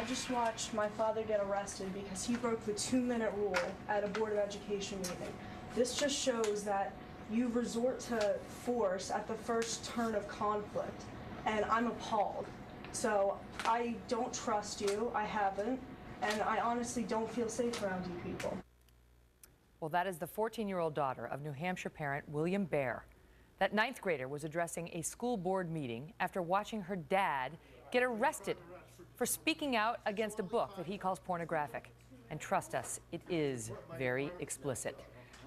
I just watched my father get arrested because he broke the 2-minute rule at a Board of Education meeting. This just shows that you resort to force at the first turn of conflict, and I'm appalled. So I don't trust you, I haven't, and I honestly don't feel safe around you people. Well, that is the 14-year-old daughter of New Hampshire parent William Bear. That 9th grader was addressing a school board meeting after watching her dad get arrested for speaking out against a book that he calls pornographic. And trust us, it is very explicit.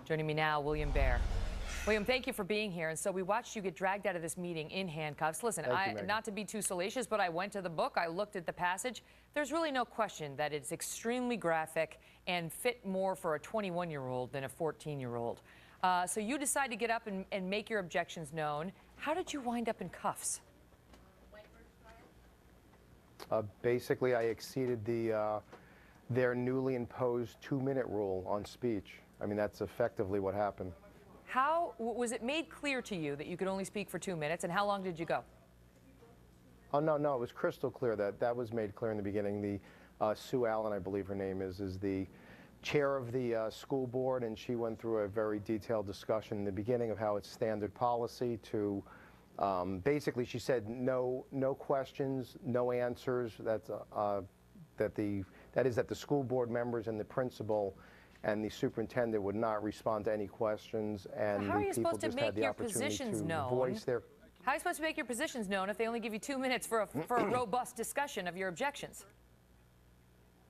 Joining me now, William Bear. William, thank you for being here. And so we watched you get dragged out of this meeting in handcuffs. Listen, not to be too salacious, but I went to the book, I looked at the passage. There's really no question that it's extremely graphic and fit more for a 21-year-old than a 14-year-old. So you decide to get up and make your objections known. How did you wind up in cuffs? Basically, I exceeded their newly imposed 2-minute rule on speech. I mean, that's effectively what happened. How was it made clear to you that you could only speak for 2 minutes, and how long did you go? Oh, no, it was crystal clear. That was made clear in the beginning. The Sue Allen, I believe her name is the chair of the school board, and she went through a very detailed discussion in the beginning of how it's standard policy to basically, she said no questions, no answers. That is that the school board members and the principal and the superintendent would not respond to any questions, and how are you the people supposed to just had make the your opportunity positions to known? voice their. How are you supposed to make your positions known if they only give you 2 minutes for a robust discussion of your objections?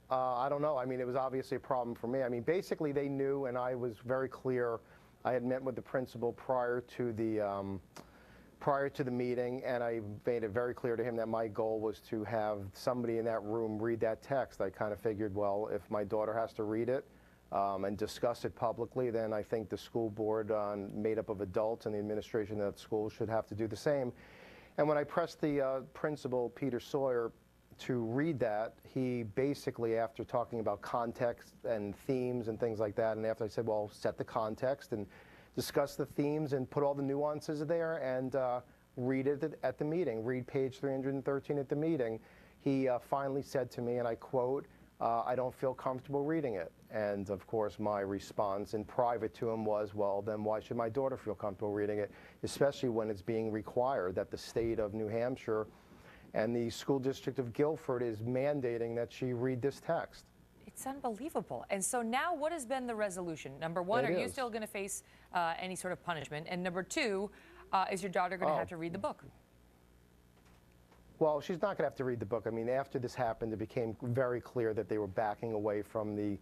I don't know. I mean, it was obviously a problem for me. I mean, basically, they knew, and I was very clear. I had met with the principal prior to the meeting, and I made it very clear to him that my goal was to have somebody in that room read that text. I kind of figured, well, if my daughter has to read it and discuss it publicly, then I think the school board, made up of adults and the administration of the school, should have to do the same. And when I pressed the principal, Peter Sawyer, to read that, he basically, after talking about context and themes and things like that, and after I said, well, set the context and discuss the themes and put all the nuances there and read it at the meeting, read page 313 at the meeting, he finally said to me, and I quote, I don't feel comfortable reading it. And of course, my response in private to him was, well, then why should my daughter feel comfortable reading it, especially when it's being required that the state of New Hampshire and the school district of Guilford is mandating that she read this text. It's unbelievable. And so now what has been the resolution? Number one, are you still going to face any sort of punishment? And number two, is your daughter going to have to read the book? Well, she's not going to have to read the book. I mean, after this happened, it became very clear that they were backing away from the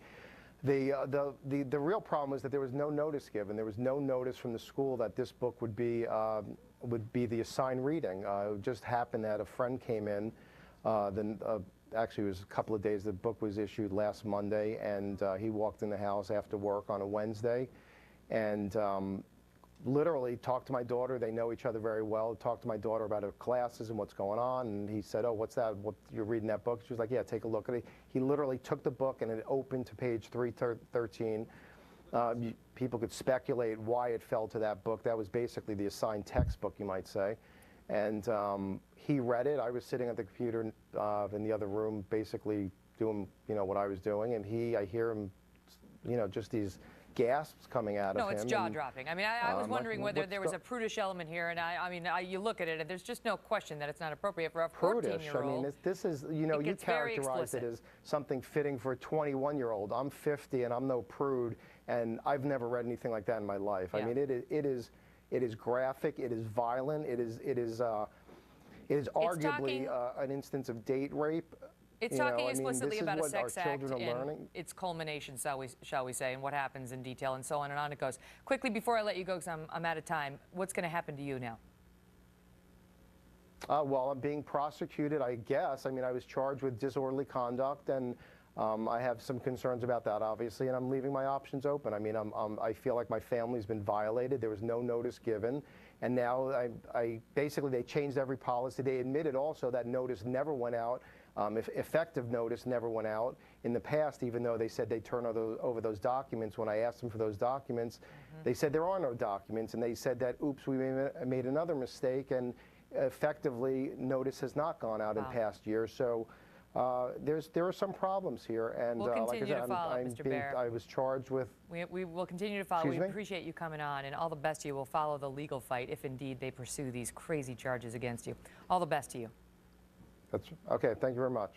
real problem was that there was no notice given. There was no notice from the school that this book would be the assigned reading. It just happened that a friend came in. Actually, it was a couple of days. The book was issued last Monday, and he walked in the house after work on a Wednesday, and literally talked to my daughter. They know each other very well. Talked to my daughter about her classes and what's going on, and he said, "Oh, what's that? What, you're reading that book?" She was like, "Yeah, take a look at it." He literally took the book and it opened to page 313. People could speculate why it fell to that book. That was basically the assigned textbook, you might say. And he read it. I was sitting at the computer in the other room, basically doing, what I was doing. And I hear him, just these gasps coming out of him. No, it's jaw-dropping. I mean, I was wondering whether there was a prudish element here. And I mean, you look at it, and there's just no question that it's not appropriate for a 14-year-old. I mean, this is, you characterize it as something fitting for a 21-year-old. I'm 50, and I'm no prude, and I've never read anything like that in my life. Yeah. I mean, it is graphic. It is violent. It is arguably an instance of date rape. It's talking explicitly about a sex act and its culmination, shall we say, and what happens in detail, and so on and on it goes. Quickly, before I let you go, because I'm out of time, what's going to happen to you now? Well, I'm being prosecuted, I guess. I mean, I was charged with disorderly conduct, and I have some concerns about that, obviously, and I'm leaving my options open. I mean, I feel like my family's been violated. There was no notice given, and now basically they changed every policy. They admitted also that notice never went out. Effective notice never went out in the past, even though they said they'd turn over those documents. When I asked them for those documents, they said there are no documents, and they said that, oops, we made another mistake, and effectively notice has not gone out in past years. So there are some problems here, and We'll like I continue said, to follow it, Mr. Baer. I was charged with. We will continue to follow. Excuse We me? appreciate you coming on, and all the best to you. We'll follow the legal fight if indeed they pursue these crazy charges against you. All the best to you. That's okay. Thank you very much.